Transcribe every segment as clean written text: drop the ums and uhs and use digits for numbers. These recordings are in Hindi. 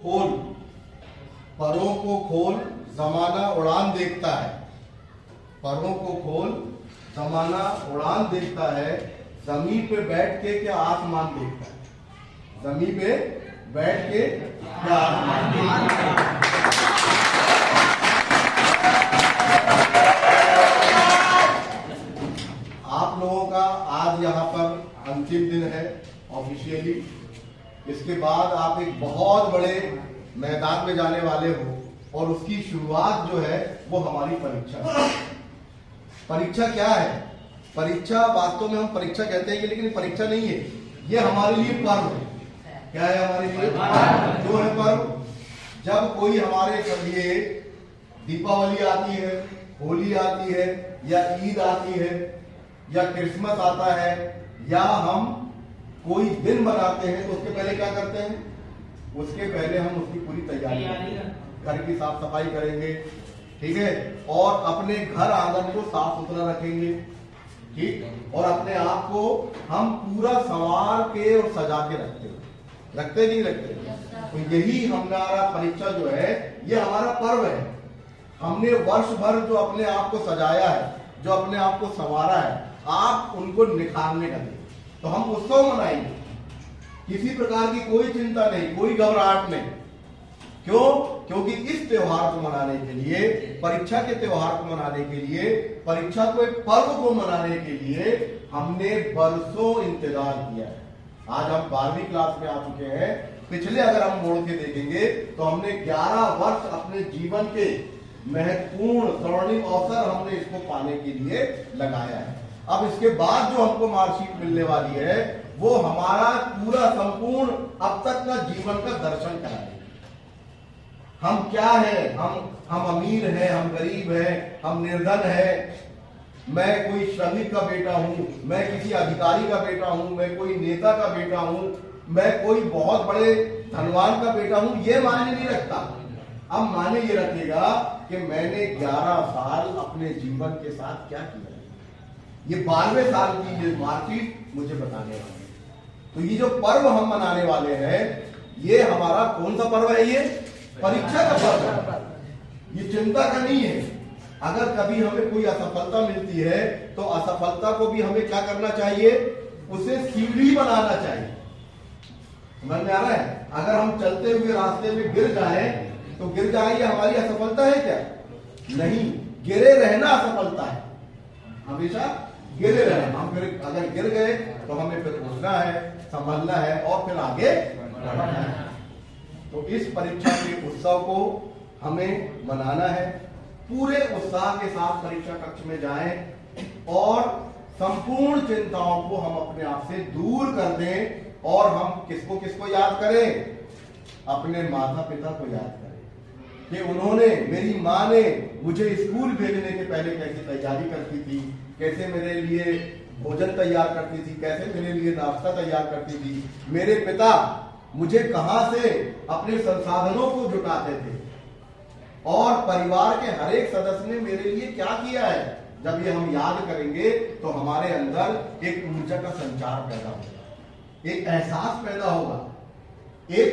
खोल, परों को खोल, जमाना उड़ान देखता है। परों को खोल, जमाना उड़ान देखता है। जमीन पे बैठ के क्या आसमान देखता है। जमीन पे बैठ के क्या आसमान देखता है। आप लोगों का आज यहाँ पर अंतिम दिन है ऑफिशियली। इसके बाद आप एक बहुत बड़े मैदान में जाने वाले हो और उसकी शुरुआत जो है वो हमारी परीक्षा है। परीक्षा क्या है? परीक्षा वास्तव में हम परीक्षा कहते हैं लेकिन परीक्षा नहीं है, ये हमारे लिए पर्व है। क्या है हमारे लिए? जो है पर्व। जब कोई हमारे लिए दीपावली आती है, होली आती है, या ईद आती है, या क्रिसमस आता है, या हम कोई दिन बनाते हैं, तो उसके पहले क्या करते हैं? उसके पहले हम उसकी पूरी तैयारी करेंगे, घर की साफ सफाई करेंगे, ठीक है, और अपने घर आंगन को साफ सुथरा रखेंगे, ठीक, और अपने आप को हम पूरा संवार के और सजा के रखते नहीं रखते। तो यही हमारा परीक्षा जो है ये हमारा पर्व है। हमने वर्ष भर जो अपने आप को सजाया है, जो अपने आप को संवारा है, आप उनको निखारने का दें, तो हम उत्सव मनाएंगे। किसी प्रकार की कोई चिंता नहीं, कोई घबराहट नहीं। क्यों? क्योंकि इस त्योहार को मनाने के लिए, परीक्षा के त्योहार को मनाने के लिए, परीक्षा को एक पर्व को मनाने के लिए हमने बरसों इंतजार किया है। आज हम 12वीं क्लास में आ चुके हैं। पिछले अगर हम मोड़ के देखेंगे तो हमने 11 वर्ष अपने जीवन के महत्वपूर्ण स्वर्णिम अवसर हमने इसको पाने के लिए लगाया है। अब इसके बाद जो हमको मार्कशीट मिलने वाली है वो हमारा पूरा संपूर्ण अब तक का जीवन का दर्शन कराएगी। हम क्या है, हम अमीर हैं, हम गरीब हैं, हम निर्धन हैं, मैं कोई श्रमिक का बेटा हूं, मैं किसी अधिकारी का बेटा हूं, मैं कोई नेता का बेटा हूं, मैं कोई बहुत बड़े धनवान का बेटा हूं, ये मायने नहीं रखता। अब माने ये रखेगा कि मैंने 11 साल अपने जीवन के साथ क्या किया। ये 12वें साल की ये मार्कशीट मुझे बताने वाली है। तो ये जो पर्व हम मनाने वाले हैं, ये हमारा कौन सा पर्व है? ये परीक्षा का पर्व है, ये चिंता का नहीं है। अगर कभी हमें कोई असफलता मिलती है तो असफलता को भी हमें क्या करना चाहिए? उसे सीढ़ी बनाना चाहिए। समझ में आ रहा है? अगर हम चलते हुए रास्ते में गिर जाए तो गिर जाए, ये हमारी असफलता है क्या? नहीं, गिरे रहना असफलता है। हमेशा गिरे रहना। हम फिर अगर गिर गए तो हमें फिर उठना है, संभलना है और फिर आगे बढ़ना है। तो इस परीक्षा के उत्सव को हमें मनाना है। पूरे उत्साह के साथ परीक्षा कक्ष में जाएं और संपूर्ण चिंताओं को हम अपने आप से दूर कर दें। और हम किसको किसको याद करें? अपने माता पिता को याद करें कि उन्होंने, मेरी माँ ने मुझे स्कूल भेजने के पहले कैसी तैयारी करती थी, कैसे मेरे लिए भोजन तैयार करती थी, कैसे मेरे लिए नाश्ता तैयार करती थी। मेरे पिता मुझे कहां से अपने संसाधनों को जुटाते थे, और परिवार के हर एक सदस्य ने मेरे लिए क्या किया है। जब ये हम याद करेंगे तो हमारे अंदर एक ऊर्जा का संचार पैदा होगा, एक एहसास पैदा होगा, एक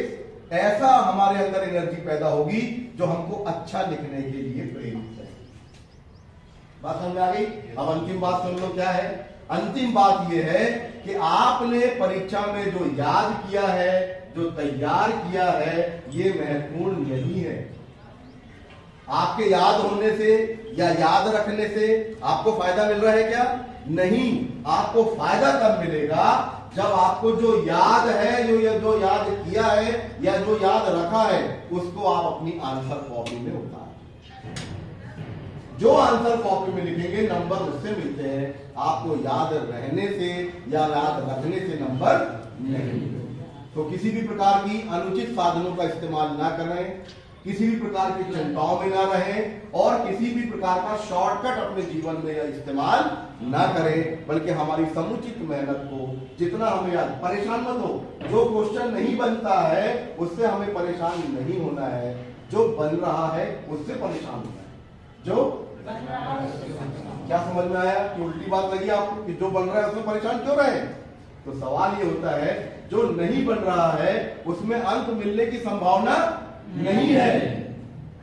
ऐसा हमारे अंदर एनर्जी पैदा होगी जो हमको अच्छा लिखने के लिए प्रेरित करेगी। बात समझ आ गई? अब अंतिम बात सुन लो। क्या है अंतिम बात? यह है कि आपने परीक्षा में जो याद किया है, जो तैयार किया है, ये महत्वपूर्ण नहीं है। आपके याद होने से या याद रखने से आपको फायदा मिल रहा है क्या? नहीं। आपको फायदा तब मिलेगा जब आपको जो याद है, जो याद किया है या जो याद रखा है, उसको आप अपनी आंसर कॉपी में उतारें। जो आंसर कॉपी में लिखेंगे नंबर उससे मिलते हैं, आपको याद रहने से या याद रखने से नंबर नहीं। तो किसी भी प्रकार की अनुचित साधनों का इस्तेमाल ना करें, किसी भी प्रकार की चिंताओं में ना रहें, और किसी भी प्रकार का शॉर्टकट अपने जीवन में इस्तेमाल ना करें, बल्कि हमारी समुचित मेहनत को जितना हमें याद। परेशान मत हो, जो क्वेश्चन नहीं बनता है उससे हमें परेशान नहीं होना है, जो बन रहा है उससे परेशान होना है। जो क्या समझ में आया कि उल्टी बात लगी आपको कि जो बन रहा है उसमें परेशान क्यों रहे? तो सवाल ये होता है जो नहीं बन रहा है उसमें अंक मिलने की संभावना नहीं है,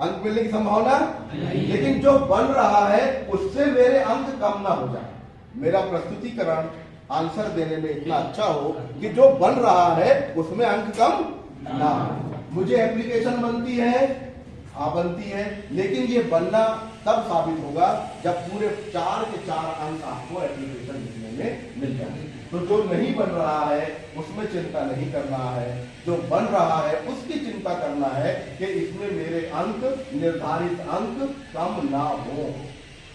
अंक मिलने की संभावना नहीं। लेकिन जो बन रहा है उससे मेरे अंक कम ना हो जाए, मेरा प्रस्तुतिकरण आंसर देने में इतना अच्छा हो कि जो बन रहा है उसमें अंक कम ना हो। मुझे एप्लीकेशन बनती है, बनती है, लेकिन ये बनना तब साबित होगा जब पूरे 4 के 4 अंक आपको एप्लीकेशन लिखने में मिल जाए। तो जो नहीं बन रहा है उसमें चिंता नहीं करना है, जो बन रहा है उसकी चिंता करना है कि इसमें मेरे अंक, निर्धारित अंक कम ना हो,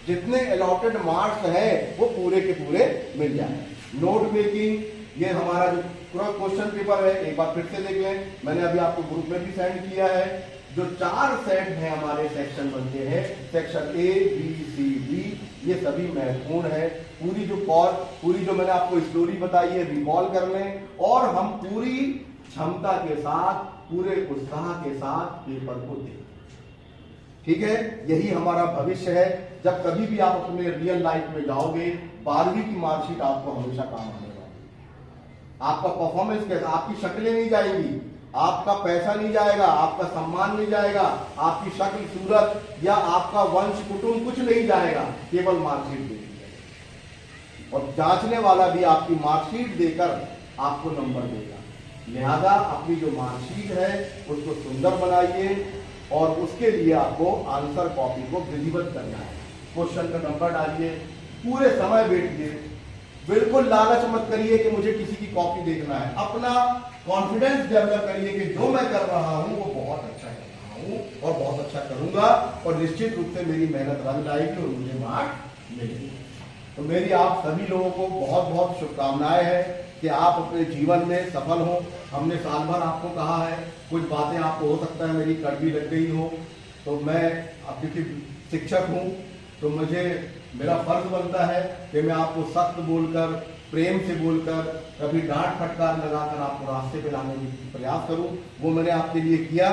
जितने अलॉटेड मार्क्स हैं वो पूरे के पूरे मिल जाए। नोट मेकिंग, ये हमारा जो क्वेश्चन पेपर है एक बार फिर से देख लें, मैंने अभी आपको ग्रुप में भी सेंड किया है। जो 4 सेट हैं हमारे सेक्शन बनते हैं, section A B C D, ये सभी महत्वपूर्ण है। पूरी जो मैंने आपको स्टोरी बताई है रिकॉल कर लें और हम पूरी क्षमता के साथ, पूरे उत्साह के साथ पेपर को दें। ठीक है, यही हमारा भविष्य है। जब कभी भी आप अपने रियल लाइफ में जाओगे, 12वीं की मार्कशीट आपको हमेशा काम आने वाली है। आपका परफॉर्मेंस कैसा, आपकी शक्लें नहीं जाएंगी, आपका पैसा नहीं जाएगा, आपका सम्मान नहीं जाएगा, आपकी शक्ल सूरत या आपका वंश कुटुंब कुछ नहीं जाएगा, केवल मार्कशीट देगी। और जांचने वाला भी आपकी मार्कशीट देकर आपको नंबर देगा। लिहाजा अपनी जो मार्कशीट है उसको सुंदर बनाइए और उसके लिए आपको आंसर कॉपी को विधिवत करना है। क्वेश्चन का नंबर डालिए, पूरे समय बैठिए, बिल्कुल लालच मत करिए कि मुझे किसी की कॉपी देखना है। अपना कॉन्फिडेंस डेवलप करिए कि जो मैं कर रहा हूं वो बहुत अच्छा कर रहा हूं और बहुत अच्छा करूंगा और निश्चित रूप से मेरी मेहनत रंग लाएगी और मुझे मार्क्स मिलेंगे। तो मेरी आप सभी लोगों को बहुत बहुत शुभकामनाएं हैं कि आप अपने जीवन में सफल हो। हमने साल भर आपको कहा है, कुछ बातें आपको हो सकता है मेरी कड़वी लग गई हो, तो मैं अब क्योंकि शिक्षक हूं तो मेरा फर्ज बनता है कि मैं आपको सख्त बोलकर, प्रेम से बोलकर, कभी डांट फटकार लगाकर आपको रास्ते पे लाने की प्रयास करूं। वो मैंने आपके लिए किया।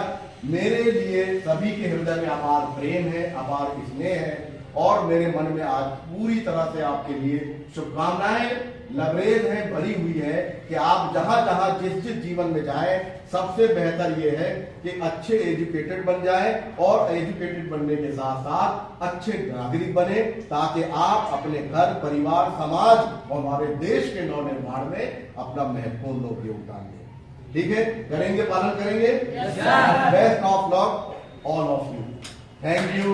मेरे लिए सभी के हृदय में अपार प्रेम है, अपार स्नेह है और मेरे मन में आज पूरी तरह से आपके लिए शुभकामनाएं लबरेज है, भरी हुई है कि आप जहां जहां जिस जिस जीवन में जाएं, सबसे बेहतर यह है कि अच्छे एजुकेटेड बन जाएं और एजुकेटेड बनने के साथ साथ अच्छे नागरिक बने, ताकि आप अपने घर, परिवार, समाज और हमारे देश के नवनिर्माण में अपना महत्वपूर्ण योगदान दें। ठीक है, करेंगे, पालन करेंगे। Best of luck all of you. Thank you.